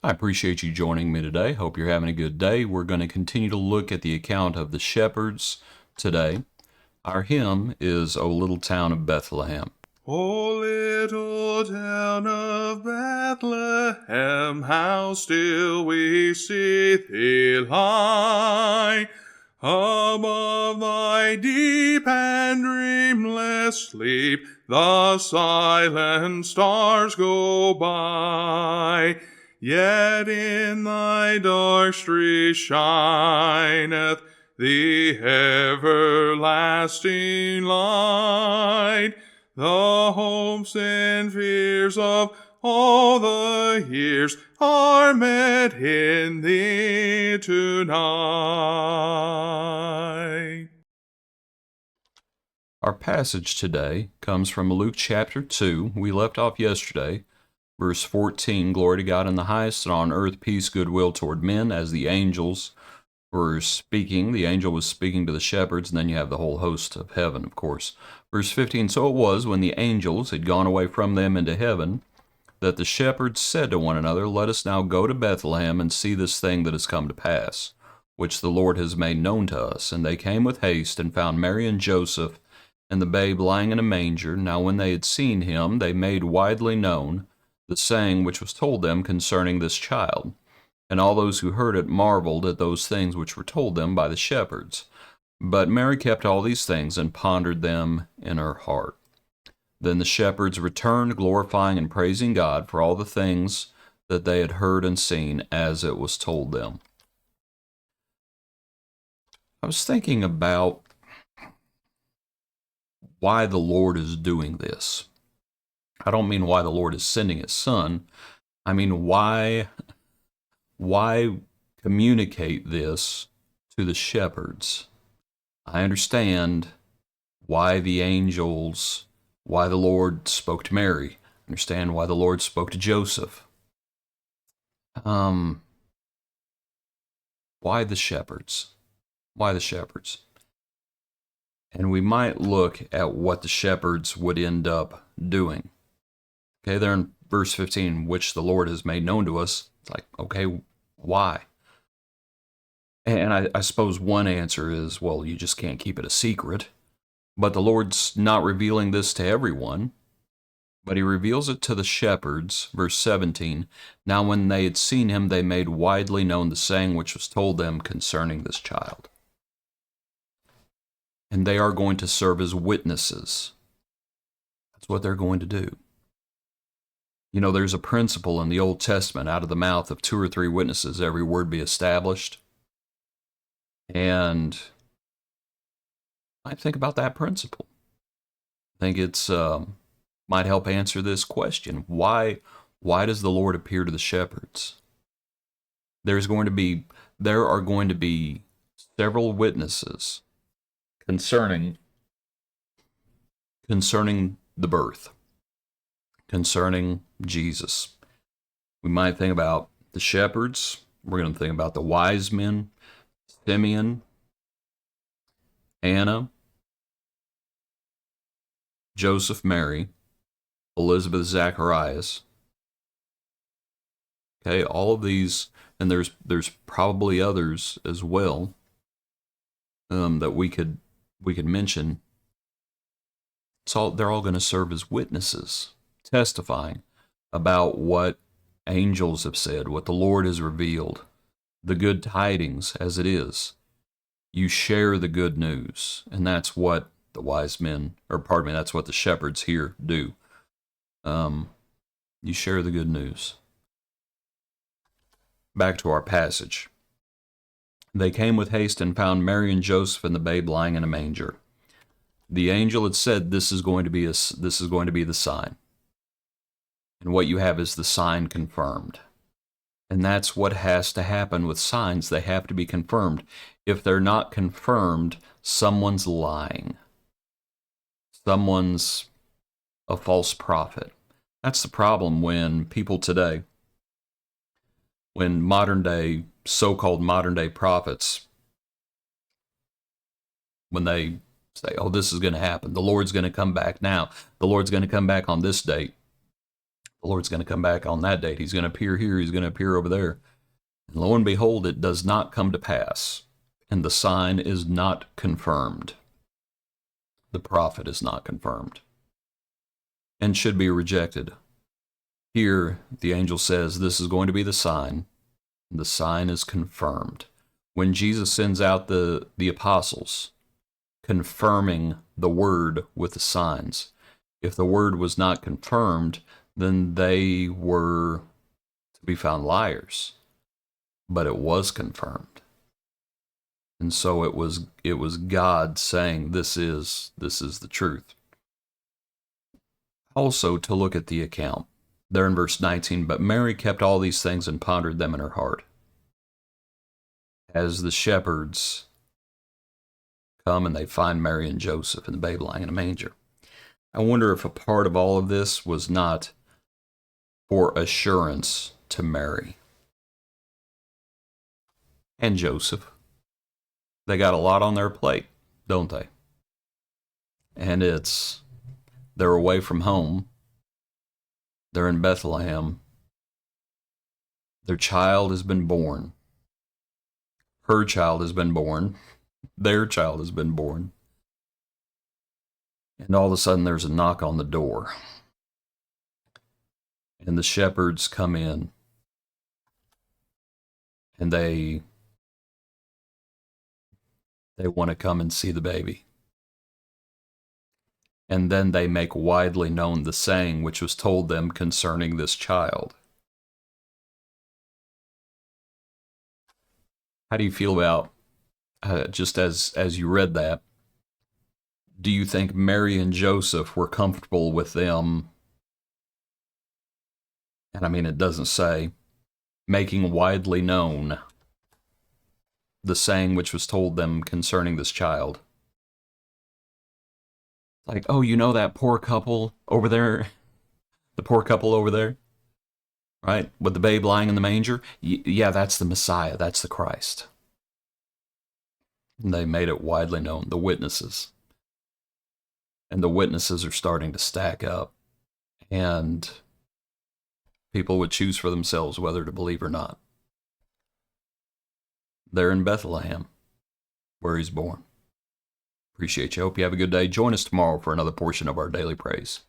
I appreciate you joining me today. Hope you're having a good day. We're going to continue to look at the account of the shepherds today. Our hymn is O Little Town of Bethlehem. O little town of Bethlehem, how still we see thee lie. Above thy deep and dreamless sleep, the silent stars go by. Yet in thy dark street shineth the everlasting light. The hopes and fears of all the years are met in thee tonight. Our passage today comes from Luke chapter 2. We left off yesterday, verse 14, Glory to God in the highest, and on earth peace, goodwill toward men, as the angels were speaking. The angel was speaking to the shepherds, and then you have the whole host of heaven, of course. Verse 15, So it was, when the angels had gone away from them into heaven, that the shepherds said to one another, Let us now go to Bethlehem and see this thing that has come to pass, which the Lord has made known to us. And they came with haste, and found Mary and Joseph, and the babe lying in a manger. Now when they had seen him, they made widely known the saying which was told them concerning this child. And all those who heard it marveled at those things which were told them by the shepherds. But Mary kept all these things and pondered them in her heart. Then the shepherds returned, glorifying and praising God for all the things that they had heard and seen as it was told them. I was thinking about why the Lord is doing this. I don't mean why the Lord is sending his son. I mean why communicate this to the shepherds? I understand why the angels, why the Lord spoke to Mary. I understand why the Lord spoke to Joseph. Why the shepherds? Why the shepherds? And we might look at what the shepherds would end up doing. Okay, there in verse 15, which the Lord has made known to us. It's like, okay, why? And I suppose one answer is, well, you just can't keep it a secret. But the Lord's not revealing this to everyone, but he reveals it to the shepherds. Verse 17, Now when they had seen him, they made widely known the saying which was told them concerning this child. And they are going to serve as witnesses. That's what they're going to do. You know, there's a principle in the Old Testament, out of the mouth of 2 or 3 witnesses, every word be established. And I think about that principle. I think it's might help answer this question. Why does the Lord appear to the shepherds? There are going to be several witnesses concerning the birth, concerning Jesus. We might think about the shepherds. We're going to think about the wise men, Simeon, Anna, Joseph, Mary, Elizabeth, Zacharias. Okay, all of these, and there's probably others as well that we could mention. They're all going to serve as witnesses, testifying about what angels have said, what the Lord has revealed, the good tidings as it is. You share the good news, and that's what the wise men, that's what the shepherds here do. You share the good news. Back to our passage. They came with haste and found Mary and Joseph and the babe lying in a manger. The angel had said, this is going to be the sign. And what you have is the sign confirmed. And that's what has to happen with signs. They have to be confirmed. If they're not confirmed, someone's lying. Someone's a false prophet. That's the problem when people today, when so-called modern day prophets, when they say, oh, this is going to happen. The Lord's going to come back now. The Lord's going to come back on this date. The Lord's going to come back on that date. He's going to appear here. He's going to appear over there. And lo and behold, it does not come to pass. And the sign is not confirmed. The prophet is not confirmed and should be rejected. Here, the angel says this is going to be the sign. The sign is confirmed. When Jesus sends out the apostles, confirming the word with the signs, if the word was not confirmed, then they were to be found liars. But it was confirmed. And so it was God saying this is the truth. Also, to look at the account. There in verse 19, but Mary kept all these things and pondered them in her heart. As the shepherds come and they find Mary and Joseph and the babe lying in a manger. I wonder if a part of all of this was not for assurance to Mary and Joseph. They got a lot on their plate, don't they? And they're away from home. They're in Bethlehem. Their child has been born. Her child has been born. Their child has been born. And all of a sudden there's a knock on the door. And the shepherds come in. And they want to come and see the baby. And then they make widely known the saying which was told them concerning this child. How do you feel about, just as you read that, do you think Mary and Joseph were comfortable with them, and I mean it doesn't say, making widely known the saying which was told them concerning this child? Like, oh, you know that poor couple over there? The poor couple over there? Right? With the babe lying in the manger? Yeah, that's the Messiah. That's the Christ. And they made it widely known. The witnesses. And the witnesses are starting to stack up. And people would choose for themselves whether to believe or not. They're in Bethlehem, where he's born. Appreciate you. Hope you have a good day. Join us tomorrow for another portion of our Daily Praise.